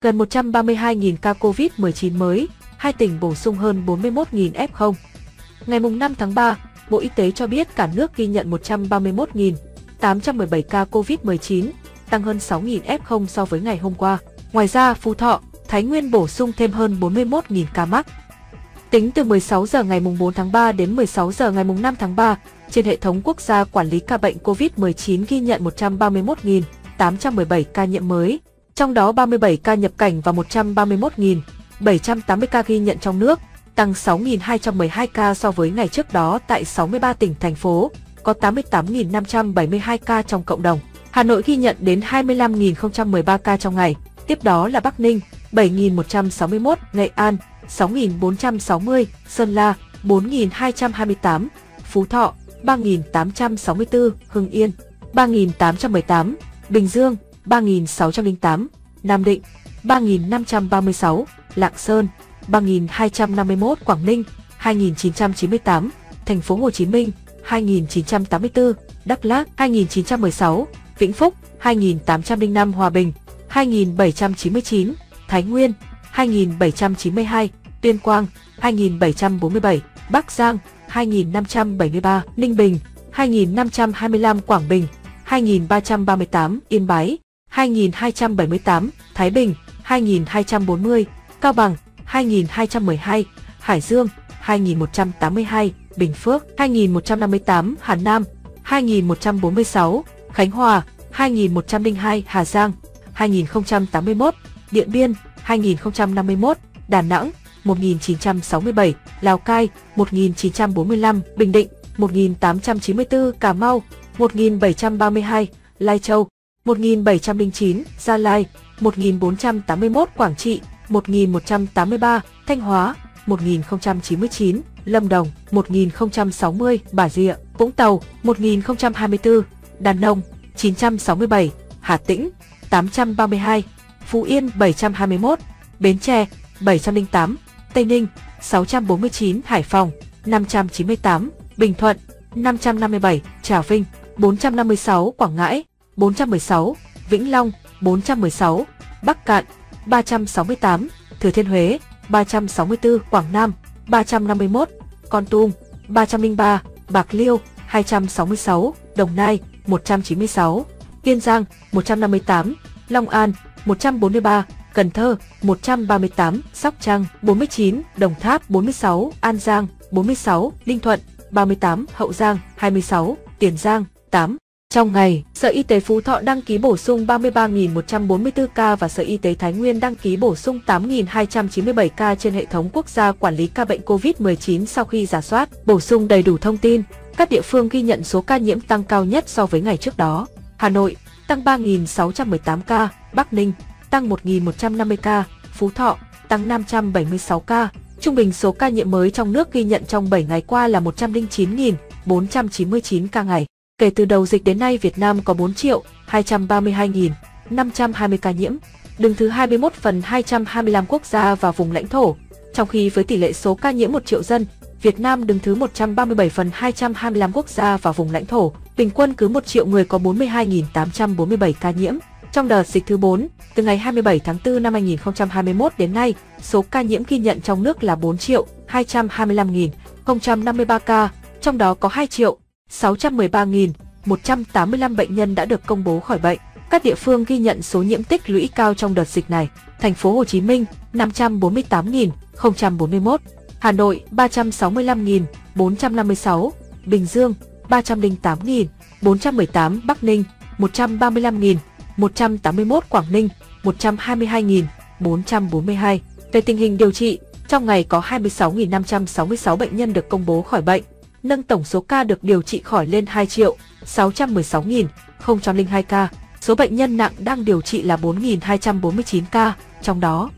Gần 132.000 ca COVID-19 mới, hai tỉnh bổ sung hơn 41.000 F0. Ngày 5 tháng 3, Bộ Y tế cho biết cả nước ghi nhận 131.817 ca COVID-19, tăng hơn 6.000 F0 so với ngày hôm qua. Ngoài ra, Phú Thọ, Thái Nguyên bổ sung thêm hơn 41.000 ca mắc. Tính từ 16 giờ ngày 4 tháng 3 đến 16 giờ ngày 5 tháng 3, trên hệ thống quốc gia quản lý ca bệnh COVID-19 ghi nhận 131.817 ca nhiễm mới, trong đó 37 ca nhập cảnh và 131.780 ca ghi nhận trong nước, tăng 6.212 ca so với ngày trước đó tại 63 tỉnh, thành phố, có 88.572 ca trong cộng đồng. Hà Nội ghi nhận đến 25.013 ca trong ngày, tiếp đó là Bắc Ninh, 7.161, Nghệ An, 6.460, Sơn La, 4.228, Phú Thọ, 3.864, Hưng Yên, 3.818, Bình Dương, 3.608, Nam Định, 3.536, Lạng Sơn, 3.251, Quảng Ninh, 2.998, Thành phố Hồ Chí Minh, 2.984, Đắk Lắk, 2.916, Vĩnh Phúc, 2.805, Hòa Bình, 2.799, Thái Nguyên, 2.792, Tuyên Quang, 2.747, Bắc Giang, 2.573, Ninh Bình, 2.525, Quảng Bình, 2.338, Yên Bái, 2.278, Thái Bình, 2.240, Cao Bằng, 2.212, Hải Dương, 2.182, Bình Phước, 2.158, Hà Nam, 2.146, Khánh Hòa, 2.102, Hà Giang, 2.081, Điện Biên, 2.051, Đà Nẵng, 1.967, Lào Cai, 1.945, Bình Định, 1.894, Cà Mau, 1.732, Lai Châu, 1.709, Gia Lai, 1.481, Quảng Trị, 1.183, Thanh Hóa, 1.099, Lâm Đồng, 1.060, Bà Rịa, Vũng Tàu, 1.024, Đắk Nông, 967, Hà Tĩnh, 832, Phú Yên 721, Bến Tre 708, Tây Ninh 649, Hải Phòng 598, Bình Thuận 557, Trà Vinh 456, Quảng Ngãi 416, Vĩnh Long 416, Bắc Cạn 368, Thừa Thiên Huế 364, Quảng Nam 351, Kon Tum 303, Bạc Liêu 266, Đồng Nai 196, Kiên Giang 158, Long An 143, Cần Thơ 138, Sóc Trăng 49, Đồng Tháp 46, An Giang 46, Ninh Thuận 38, Hậu Giang 26, Tiền Giang 8. Trong ngày, Sở Y tế Phú Thọ đăng ký bổ sung 33.144 ca và Sở Y tế Thái Nguyên đăng ký bổ sung 8.297 ca trên hệ thống quốc gia quản lý ca bệnh COVID-19 sau khi rà soát, bổ sung đầy đủ thông tin. Các địa phương ghi nhận số ca nhiễm tăng cao nhất so với ngày trước đó. Hà Nội tăng 3.618 ca, Bắc Ninh tăng 1.150 ca, Phú Thọ tăng 576 ca. Trung bình số ca nhiễm mới trong nước ghi nhận trong 7 ngày qua là 109.499 ca ngày. Kể từ đầu dịch đến nay, Việt Nam có 4.232.520 ca nhiễm, đứng thứ 21 phần 225 quốc gia và vùng lãnh thổ. Trong khi với tỷ lệ số ca nhiễm 1 triệu dân, Việt Nam đứng thứ 137 phần 225 quốc gia và vùng lãnh thổ, bình quân cứ 1 triệu người có 42.847 ca nhiễm. Trong đợt dịch thứ 4, từ ngày 27 tháng 4 năm 2021 đến nay, số ca nhiễm ghi nhận trong nước là 4.225.053 ca, trong đó có 2.613.185 bệnh nhân đã được công bố khỏi bệnh. Các địa phương ghi nhận số nhiễm tích lũy cao trong đợt dịch này: Thành phố Hồ Chí Minh 548.041, Hà Nội 365.456, Bình Dương 308.418, Bắc Ninh 135.181, Quảng Ninh 122.442. Về tình hình điều trị, trong ngày có 26.566 bệnh nhân được công bố khỏi bệnh, nâng tổng số ca được điều trị khỏi lên 2.616.002 ca. Số bệnh nhân nặng đang điều trị là 4.249 ca, trong đó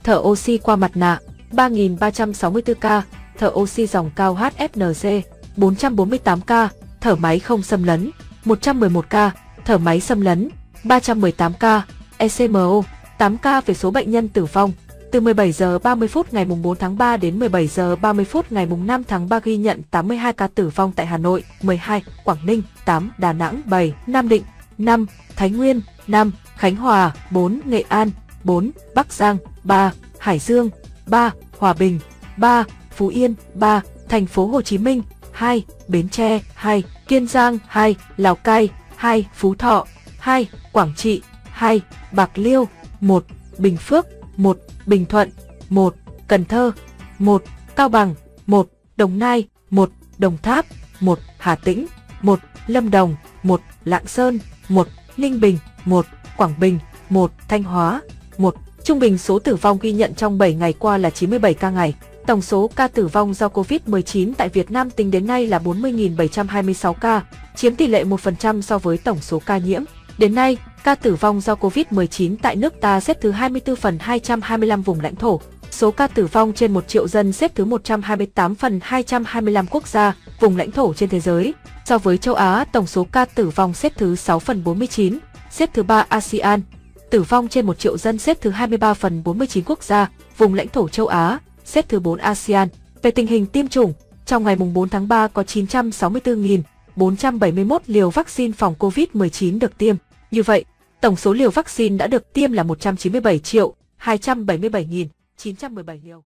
thở oxy qua mặt nạ 3.364 ca, thở oxy dòng cao HFNC 448 ca, thở máy không xâm lấn 111 ca, thở máy xâm lấn 318 ca, ECMO 8 ca. Về số bệnh nhân tử vong, từ 17 giờ 30 phút ngày 4 tháng 3 đến 17 giờ 30 phút ngày 5 tháng 3 ghi nhận 82 ca tử vong tại Hà Nội, 12, Quảng Ninh, 8, Đà Nẵng, 7, Nam Định, 5, Thái Nguyên, 5, Khánh Hòa, 4, Nghệ An, 4. Bắc Giang, 3. Hải Dương, 3. Hòa Bình, 3. Phú Yên, 3. Thành phố Hồ Chí Minh, 2. Bến Tre, 2. Kiên Giang, 2. Lào Cai, 2. Phú Thọ, 2. Quảng Trị, 2. Bạc Liêu, 1. Bình Phước, 1. Bình Thuận, 1. Cần Thơ, 1. Cao Bằng, 1. Đồng Nai, 1. Đồng Tháp, 1. Hà Tĩnh, 1. Lâm Đồng, 1. Lạng Sơn, 1. Ninh Bình, 1. Quảng Bình, 1. Thanh Hóa, 1. Trung bình số tử vong ghi nhận trong 7 ngày qua là 97 ca ngày. Tổng số ca tử vong do Covid-19 tại Việt Nam tính đến nay là 40.726 ca, chiếm tỷ lệ 1% so với tổng số ca nhiễm. Đến nay, ca tử vong do Covid-19 tại nước ta xếp thứ 24 phần 225 vùng lãnh thổ. Số ca tử vong trên 1 triệu dân xếp thứ 128 phần 225 quốc gia, vùng lãnh thổ trên thế giới. So với châu Á, tổng số ca tử vong xếp thứ 6 phần 49, xếp thứ 3 ASEAN. Tử vong trên 1 triệu dân xếp thứ 23 phần 49 quốc gia, vùng lãnh thổ châu Á, xếp thứ 4 ASEAN. Về tình hình tiêm chủng, trong ngày 4 tháng 3 có 964.471 liều vaccine phòng Covid-19 được tiêm. Như vậy, tổng số liều vaccine đã được tiêm là 197.277.917 liều.